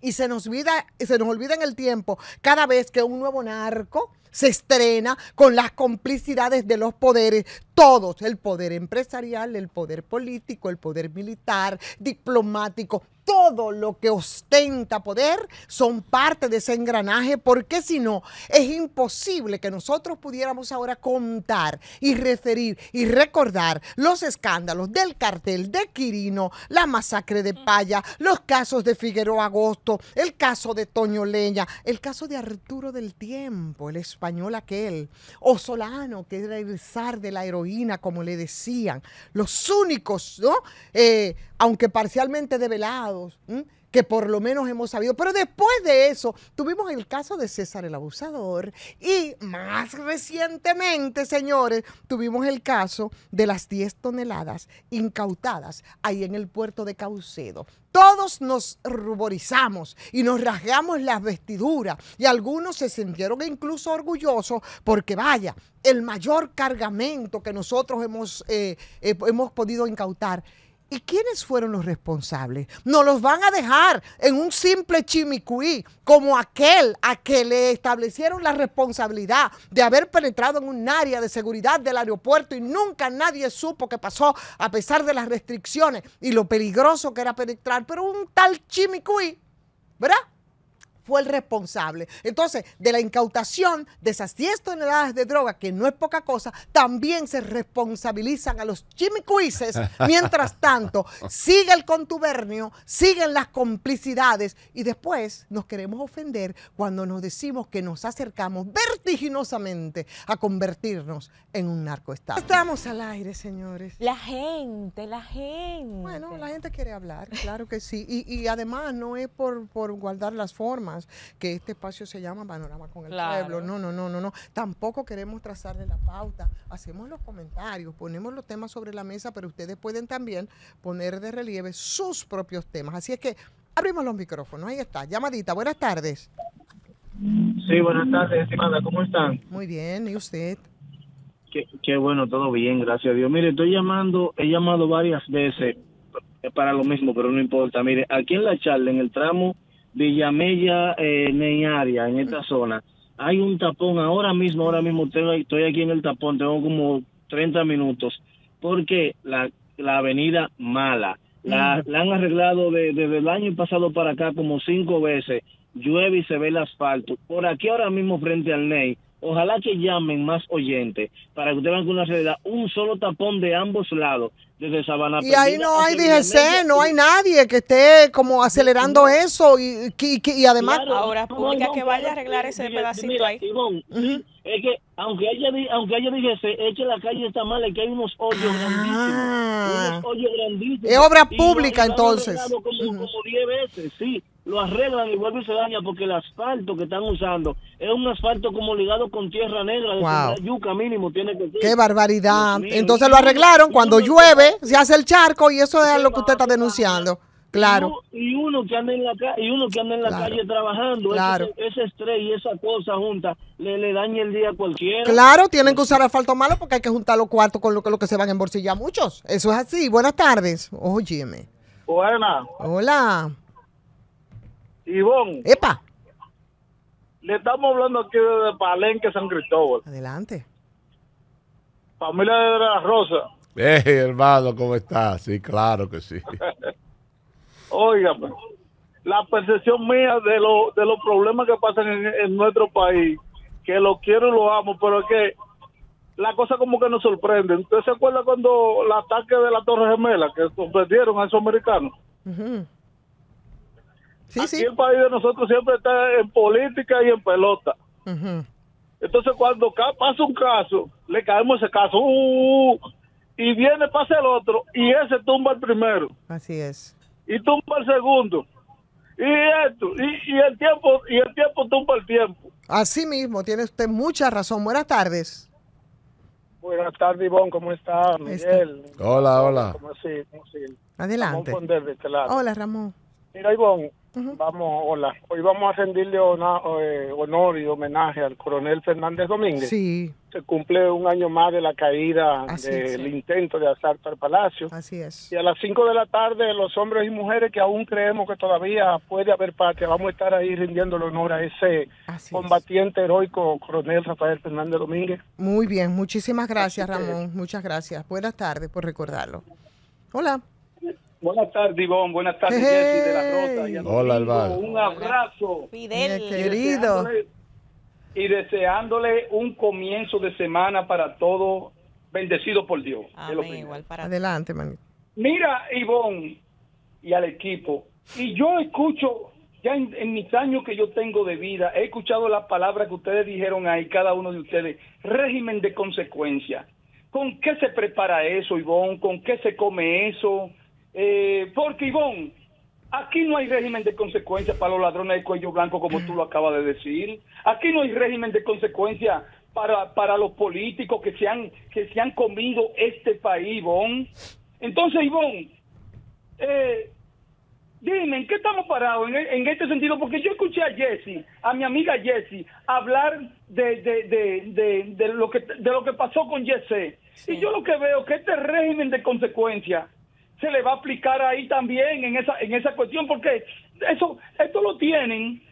Y se nos olvida en el tiempo cada vez que un nuevo narco se estrena con las complicidades de los poderes, todos, el poder empresarial, el poder político, el poder militar, diplomático, todo lo que ostenta poder son parte de ese engranaje, porque si no, es imposible que nosotros pudiéramos ahora contar y referir y recordar los escándalos del cartel de Quirino, la masacre de Paya, los casos de Figueroa Agosto, el caso de Toño Leña, el caso de Arturo del Tiempo, el español aquel, o Solano, que era el zar de la heroína, heroína, como le decían, los únicos, ¿no? Aunque parcialmente develados, que por lo menos hemos sabido. Pero después de eso, tuvimos el caso de César el Abusador y más recientemente, señores, tuvimos el caso de las 10 toneladas incautadas ahí en el puerto de Caucedo. Todos nos ruborizamos y nos rasgamos las vestiduras y algunos se sintieron incluso orgullosos porque vaya, el mayor cargamento que nosotros hemos podido incautar. ¿Y quiénes fueron los responsables? Nos los van a dejar en un simple chimicuí, como aquel a que le establecieron la responsabilidad de haber penetrado en un área de seguridad del aeropuerto y nunca nadie supo qué pasó a pesar de las restricciones y lo peligroso que era penetrar, pero un tal chimicuí, ¿verdad?, fue el responsable. Entonces, de la incautación de esas 10 toneladas de droga, que no es poca cosa, también se responsabilizan a los chimicuises. Mientras tanto, sigue el contubernio, siguen las complicidades y después nos queremos ofender cuando nos decimos que nos acercamos vertiginosamente a convertirnos en un narcoestado. Estamos al aire, señores. La gente. Bueno, la gente quiere hablar, claro que sí. Y además no es por guardar las formas, que este espacio se llama Panorama con el Pueblo. No. Tampoco queremos trazarle la pauta. Hacemos los comentarios, ponemos los temas sobre la mesa, pero ustedes pueden también poner de relieve sus propios temas. Así es que abrimos los micrófonos. Ahí está. Llamadita. Buenas tardes. Sí, buenas tardes, estimada. ¿Cómo están? Muy bien. ¿Y usted? Qué bueno, todo bien, gracias a Dios. Mire, he llamado varias veces para lo mismo, pero no importa. Mire, aquí en La Charla, en el tramo Villamella, Neyaria, en esta zona, hay un tapón. Ahora mismo estoy aquí en el tapón, tengo como 30 minutos, porque la avenida mala, la han arreglado desde el año pasado para acá como 5 veces, llueve y se ve el asfalto. Por aquí ahora mismo frente al NEI, ojalá que llamen más oyentes para que ustedes vean con una realidad, un solo tapón de ambos lados, desde Sabana y ahí no hay DGC, no hay nadie que esté como acelerando eso y además claro, ahora pública que vaya a arreglar ese pedacito ahí. Ivonne, es que aunque haya DGC, es que la calle está mala, es que hay unos hoyos grandísimos. Es obra pública entonces. Como 10 veces, sí. Lo arreglan y vuelve y se daña porque el asfalto que están usando es un asfalto como ligado con tierra negra, de yuca mínimo tiene que ser. ¡Qué barbaridad! Entonces lo arreglaron, cuando llueve se hace el charco y eso es lo que usted está denunciando. Claro. Y uno que anda en la calle trabajando, ese estrés y esa cosa junta le daña el día a cualquiera. Claro, tienen que usar asfalto malo porque hay que juntar los cuartos con lo que se van a embolsillar muchos. Eso es así. Buenas tardes. Óyeme. Buenas. Hola. Ivonne. ¡Epa! Le estamos hablando aquí de Palenque, San Cristóbal. Adelante. Familia de la Rosa. Hermano, ¿cómo estás? Sí, claro que sí. Óigame, la percepción mía de los problemas que pasan en nuestro país, que lo quiero y lo amo, pero es que la cosa como que nos sorprende. ¿Usted se acuerda cuando el ataque de la Torre Gemela, que sorprendieron a esos americanos? Sí, aquí el país de nosotros siempre está en política y en pelota. Entonces cuando pasa un caso, le caemos ese caso, y viene, pasa el otro, y ese tumba el primero. Así es. Y tumba el segundo. Y esto, y el tiempo tumba el tiempo. Así mismo, tiene usted mucha razón. Buenas tardes. Buenas tardes, Ivonne, ¿cómo está? Miguel. Hola. ¿Cómo así? Adelante. De este lado. Hola, Ramón. Mira, Ivonne, hoy vamos a rendirle honor y homenaje al coronel Fernández Domínguez. Sí. Se cumple un año más de la caída del intento de asalto al Palacio. Así es. Y a las 5 de la tarde, los hombres y mujeres que aún creemos que todavía puede haber patria, vamos a estar ahí rindiéndole honor a ese combatiente heroico coronel Rafael Fernández Domínguez. Muy bien, muchísimas gracias, Ramón. Muchas gracias. Buenas tardes por recordarlo. Hola. Buenas tardes, Ivonne. Buenas tardes, Jessy de la Rosa. Y hola, Álvaro. Un abrazo. Fidel. Querido. Y deseándole un comienzo de semana para todos, bendecido por Dios. Amén, igual para adelante, manito. Mira, Ivonne, y al equipo, y yo escucho, ya en mis años que yo tengo de vida, he escuchado las palabras que ustedes dijeron ahí, cada uno de ustedes, régimen de consecuencia. ¿Con qué se prepara eso, Ivonne? ¿Con qué se come eso? Porque, Ivonne, aquí no hay régimen de consecuencia para los ladrones de cuello blanco, como tú lo acabas de decir. Aquí no hay régimen de consecuencia para los políticos que se han comido este país, Ivonne. Entonces, Ivonne, dime, ¿en qué estamos parados en este sentido? Porque yo escuché a Jessie, a mi amiga Jessie, hablar de lo que pasó con Jesse. Sí. Y yo lo que veo que este régimen de consecuencia se le va a aplicar ahí también en esa cuestión, porque esto lo tienen,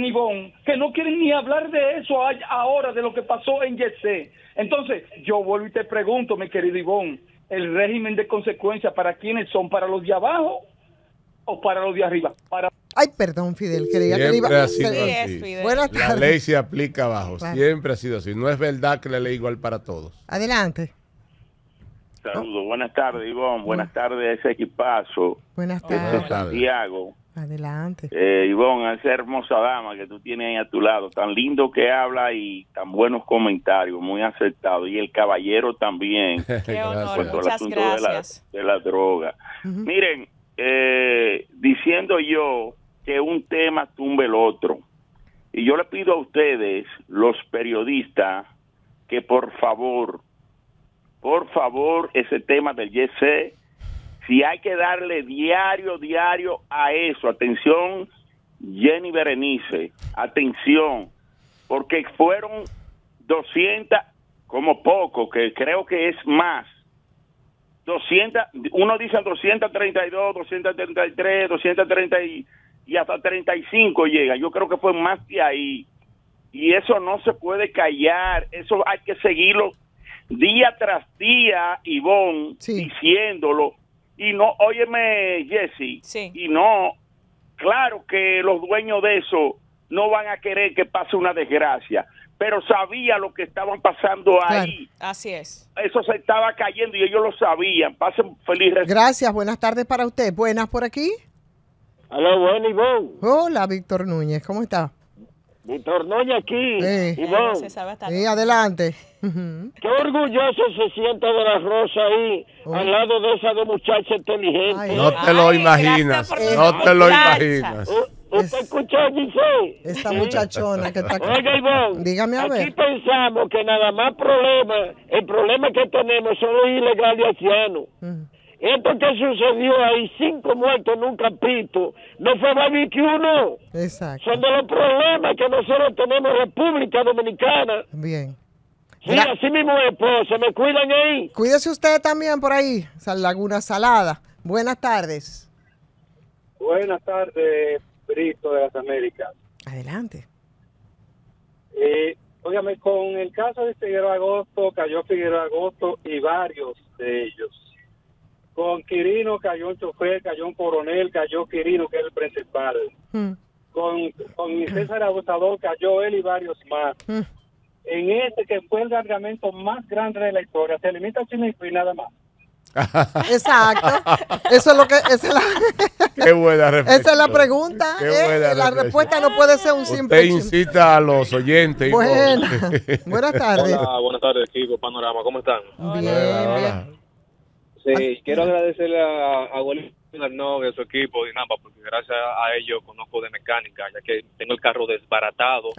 Ivonne, que no quieren ni hablar de eso ahora, de lo que pasó en Jesse. Entonces, yo vuelvo y te pregunto, mi querido Ivonne, ¿el régimen de consecuencia para quiénes son? ¿Para los de abajo o para los de arriba? Ay, perdón, Fidel, creía que le iba a decir. Buenas tardes. La ley se aplica abajo, claro. Siempre ha sido así. No es verdad que la ley es igual para todos. Adelante. Saludos, buenas tardes, Ivonne. Buenas tardes a ese equipazo. Buenas tardes. Santiago. Adelante. Ivonne, a esa hermosa dama que tú tienes ahí a tu lado, tan lindo que habla y tan buenos comentarios, muy acertado. Y el caballero también. Qué honor, muchas gracias. De la droga. Miren, diciendo yo que un tema tumbe el otro. Y yo le pido a ustedes, los periodistas, que por favor, ese tema del YC, si hay que darle diario a eso, atención, Jenny Berenice, atención, porque fueron 200, como poco, que creo que es más, 200, uno dice 232, 233, 230 y hasta 35 llega. Yo creo que fue más de ahí. Y eso no se puede callar, eso hay que seguirlo día tras día, Ivonne, diciéndolo. Y no, óyeme, Jessie, y no, claro que los dueños de eso no van a querer que pase una desgracia, pero sabía lo que estaban pasando ahí. Claro. Así es. Eso se estaba cayendo y ellos lo sabían. Pasen felices. Gracias, buenas tardes para usted. ¿Buenas por aquí? Hola, bueno, Ivonne. Hola, Víctor Núñez, ¿cómo está? Víctor Núñez aquí, Ivonne. Sí, adelante. Qué orgulloso se siente de la Rosa ahí, al lado de esa de muchacha inteligente. No te lo imaginas, no te lo imaginas. ¿Usted escuchó, Giselle? Esta muchachona que está aquí. Oiga, Ivonne, dígame a ver. Aquí pensamos que nada más el problema que tenemos son los ilegales haitianos. Esto que sucedió ahí, 5 muertos en un campito, no fue barbecue, no. Exacto. Son de los problemas que nosotros tenemos en República Dominicana. Bien. Sí, así mismo es, pues, se me cuidan ahí. Cuídese usted también por ahí, Laguna Salada. Buenas tardes. Buenas tardes, Brito de las Américas. Adelante. Óigame, con el caso de Figueroa Agosto, cayó Figueroa Agosto y varios de ellos. Con Quirino cayó un chofer, cayó un coronel, cayó Quirino, que es el principal. Con César Abusador cayó él y varios más. En este, que fue el cargamento más grande de la historia, se limita a Chinico y nada más. Exacto. Eso es lo que... Qué buena reflexión. Esa es la pregunta. La respuesta no puede ser un simple... Usted incita a los oyentes. Buenas tardes. Hola, buenas tardes, equipo Panorama. ¿Cómo están? Bien. Sí, quiero agradecerle a Willy Arnó y a su equipo de INAPA, porque gracias a ellos conozco de mecánica, ya que tengo el carro desbaratado,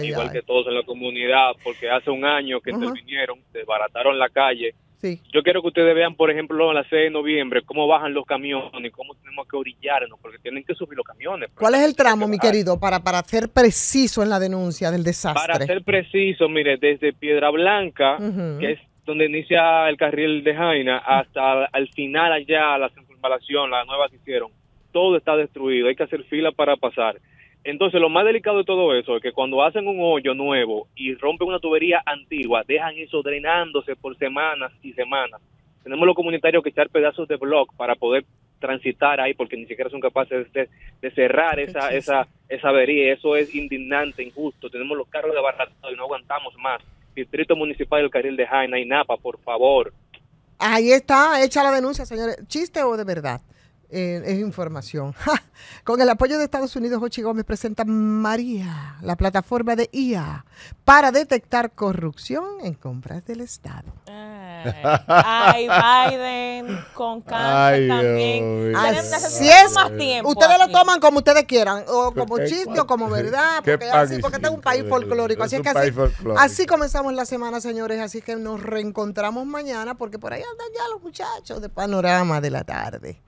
igual que todos en la comunidad, porque hace un año que intervinieron, desbarataron la calle. Sí. Yo quiero que ustedes vean, por ejemplo, en la 6 de noviembre, cómo bajan los camiones y cómo tenemos que orillarnos, porque tienen que subir los camiones. ¿Cuál es el tramo, mi querido, para ser preciso en la denuncia del desastre? Para ser preciso, mire, desde Piedra Blanca, que es donde inicia el carril de Jaina, hasta al final allá, la circunvalación, la nueva que hicieron, todo está destruido, hay que hacer fila para pasar. Entonces, lo más delicado de todo eso es que cuando hacen un hoyo nuevo y rompen una tubería antigua, dejan eso drenándose por semanas y semanas. Tenemos los comunitarios que echar pedazos de block para poder transitar ahí, porque ni siquiera son capaces de cerrar esa avería. Eso es indignante, injusto. Tenemos los carros desbaratados y no aguantamos más. Distrito Municipal del Carril de Jaina y Napa, por favor. Ahí está, hecha la denuncia, señores. ¿Chiste o de verdad? es información. ¡Ja! Con el apoyo de Estados Unidos, Jochi Gómez presenta María, la plataforma de IA para detectar corrupción en compras del Estado. Ay, Biden con cáncer también. Así es. Más tiempo ustedes aquí. lo toman como ustedes quieran, o como chiste o como verdad, porque este es un país folclórico. Así es que así comenzamos la semana, señores. Así que nos reencontramos mañana, porque por ahí andan ya los muchachos de Panorama de la Tarde.